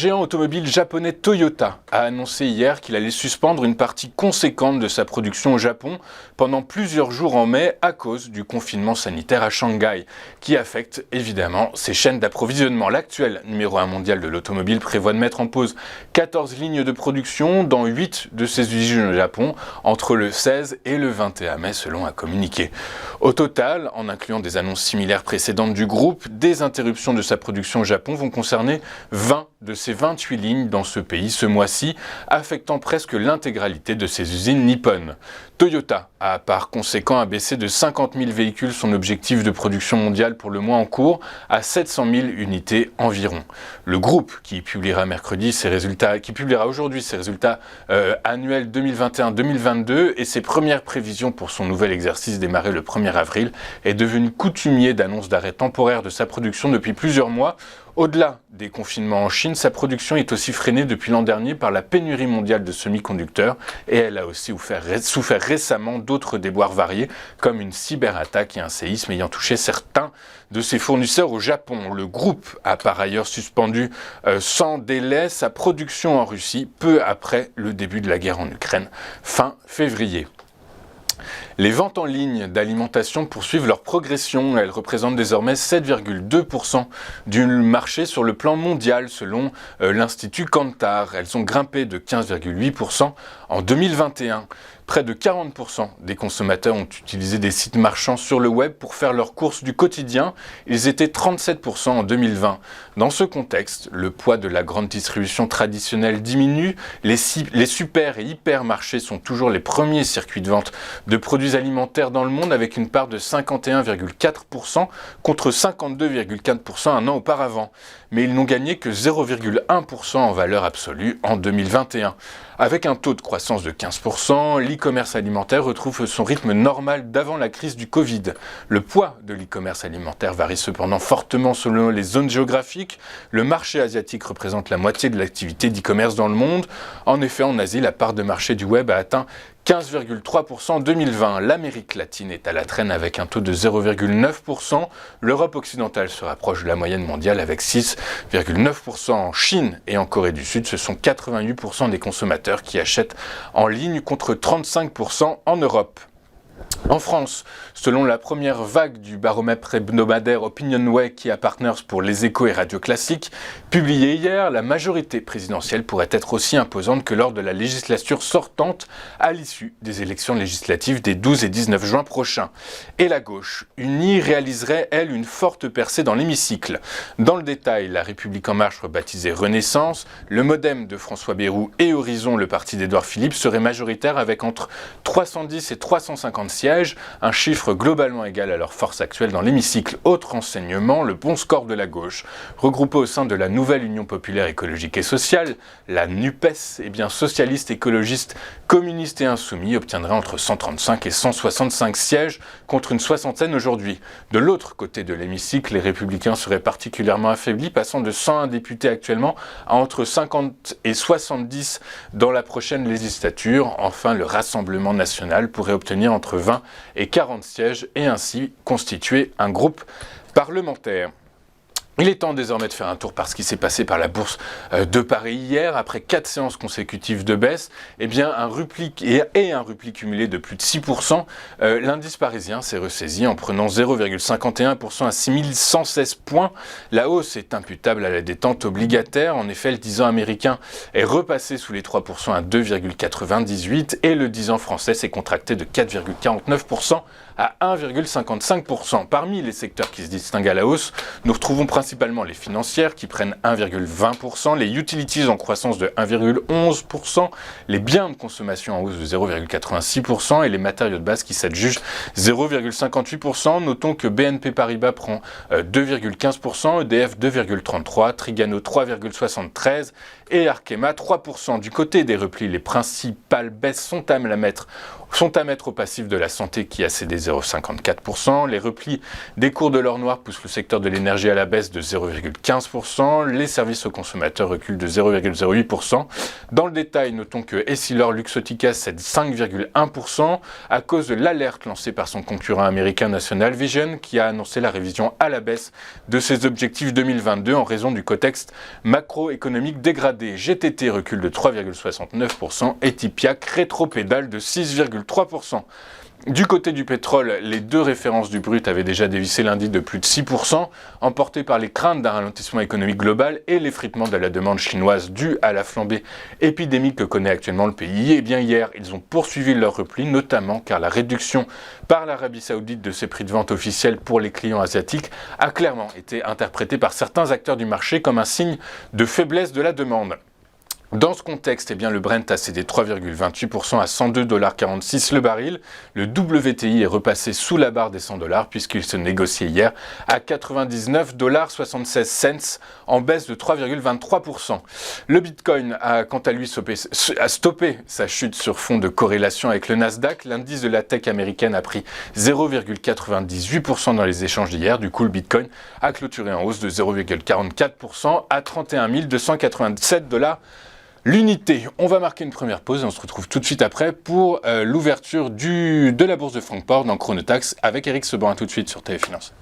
géant automobile japonais Toyota a annoncé hier qu'il allait suspendre une partie conséquente de sa production au Japon pendant plusieurs jours en mai à cause du confinement sanitaire à Shanghai, qui affecte évidemment ses chaînes d'approvisionnement. L'actuel numéro 1 mondial de l'automobile prévoit de mettre en pause 14 lignes de production dans 8 de ses usines au Japon entre le 16 et le 21 mai selon un communiqué. Au total, en incluant des annonces similaires précédentes du groupe, des interruptions de sa production au Japon vont concerner 20 de ses 28 lignes dans ce pays ce mois-ci, affectant presque l'intégralité de ses usines nippones. Toyota a par conséquent abaissé de 50 000 véhicules son objectif de production mondiale pour le mois en cours à 700 000 unités environ. Le groupe qui publiera aujourd'hui ses résultats annuels 2021-2022 et ses premières prévisions pour son nouvel exercice démarré le 1er avril est devenu coutumier d'annonces d'arrêt temporaire de sa production depuis plusieurs mois. Au-delà des confinements en Chine, sa production est aussi freinée depuis l'an dernier par la pénurie mondiale de semi-conducteurs et elle a aussi souffert récemment d'autres déboires variés comme une cyberattaque et un séisme ayant touché certains de ses fournisseurs au Japon. Le groupe a par ailleurs suspendu sans délai sa production en Russie peu après le début de la guerre en Ukraine, fin février. Les ventes en ligne d'alimentation poursuivent leur progression. Elles représentent désormais 7,2% du marché sur le plan mondial selon l'Institut Kantar. Elles ont grimpé de 15,8% en 2021. Près de 40% des consommateurs ont utilisé des sites marchands sur le web pour faire leurs courses du quotidien. Ils étaient 37% en 2020. Dans ce contexte, le poids de la grande distribution traditionnelle diminue. Les super et hypermarchés sont toujours les premiers circuits de vente de produits alimentaires dans le monde avec une part de 51,4% contre 52,4% un an auparavant. Mais ils n'ont gagné que 0,1% en valeur absolue en 2021. Avec un taux de croissance de 15%, l'e-commerce alimentaire retrouve son rythme normal d'avant la crise du Covid. Le poids de l'e-commerce alimentaire varie cependant fortement selon les zones géographiques. Le marché asiatique représente la moitié de l'activité d'e-commerce dans le monde. En effet, en Asie, la part de marché du web a atteint 15,3% en 2020. L'Amérique latine est à la traîne avec un taux de 0,9%. L'Europe occidentale se rapproche de la moyenne mondiale avec 6,9%. En Chine et en Corée du Sud, ce sont 88% des consommateurs qui achètent en ligne contre 35% en Europe. En France, selon la première vague du baromètre hebdomadaire Opinionway qui a Partners pour Les Échos et Radio Classique, publié hier, la majorité présidentielle pourrait être aussi imposante que lors de la législature sortante à l'issue des élections législatives des 12 et 19 juin prochains. Et la gauche unie réaliserait, elle, une forte percée dans l'hémicycle. Dans le détail, la République En Marche, rebaptisée Renaissance, le Modem de François Bayrou et Horizon, le parti d'Édouard Philippe, serait majoritaire avec entre 310 et 350 sièges, un chiffre globalement égal à leur force actuelle dans l'hémicycle. Autre renseignement, le bon score de la gauche. Regroupé au sein de la nouvelle Union populaire écologique et sociale, la NUPES, socialiste, écologiste, communiste et insoumis, obtiendrait entre 135 et 165 sièges contre une soixantaine aujourd'hui. De l'autre côté de l'hémicycle, les Républicains seraient particulièrement affaiblis, passant de 101 députés actuellement à entre 50 et 70 dans la prochaine législature. Enfin, le Rassemblement national pourrait obtenir entre 20 et 40 sièges et ainsi constituer un groupe parlementaire. Il est temps désormais de faire un tour par ce qui s'est passé par la bourse de Paris hier. Après 4 séances consécutives de baisse, un repli cumulé de plus de 6%. L'indice parisien s'est ressaisi en prenant 0,51% à 6116 points. La hausse est imputable à la détente obligataire. En effet, le 10 ans américain est repassé sous les 3% à 2,98 et le 10 ans français s'est contracté de 4,49% à 1,55%. Parmi les secteurs qui se distinguent à la hausse, nous retrouvons principalement les financières qui prennent 1,20%, les utilities en croissance de 1,11%, les biens de consommation en hausse de 0,86% et les matériaux de base qui s'adjugent 0,58%. Notons que BNP Paribas prend 2,15%, EDF 2,33%, Trigano 3,73% et Arkema 3%. Du côté des replis, les principales baisses sont à mettre au passif de la santé qui a cédé 0,54%. Les replis des cours de l'or noir poussent le secteur de l'énergie à la baisse baisse de 0,15%, les services aux consommateurs reculent de 0,08%. Dans le détail, notons que Essilor-Luxottica cède 5,1% à cause de l'alerte lancée par son concurrent américain National Vision qui a annoncé la révision à la baisse de ses objectifs 2022 en raison du contexte macroéconomique dégradé. GTT recule de 3,69% et Tipiak rétropédale de 6,3%. Du côté du pétrole, les deux références du brut avaient déjà dévissé lundi de plus de 6%, emportées par les craintes d'un ralentissement économique global et l'effritement de la demande chinoise due à la flambée épidémique que connaît actuellement le pays. Et bien hier, ils ont poursuivi leur repli, notamment car la réduction par l'Arabie Saoudite de ses prix de vente officiels pour les clients asiatiques a clairement été interprétée par certains acteurs du marché comme un signe de faiblesse de la demande. Dans ce contexte, le Brent a cédé 3,28% à 102,46$ le baril. Le WTI est repassé sous la barre des $100 puisqu'il se négociait hier à 99,76$ en baisse de 3,23%. Le Bitcoin a quant à lui stoppé sa chute sur fond de corrélation avec le Nasdaq. L'indice de la tech américaine a pris 0,98% dans les échanges d'hier. Du coup, le Bitcoin a clôturé en hausse de 0,44% à 31 287$ l'unité. On va marquer une première pause et on se retrouve tout de suite après pour l'ouverture de la bourse de Francfort dans Chronotax avec Eric Seban. À tout de suite sur TV Finance.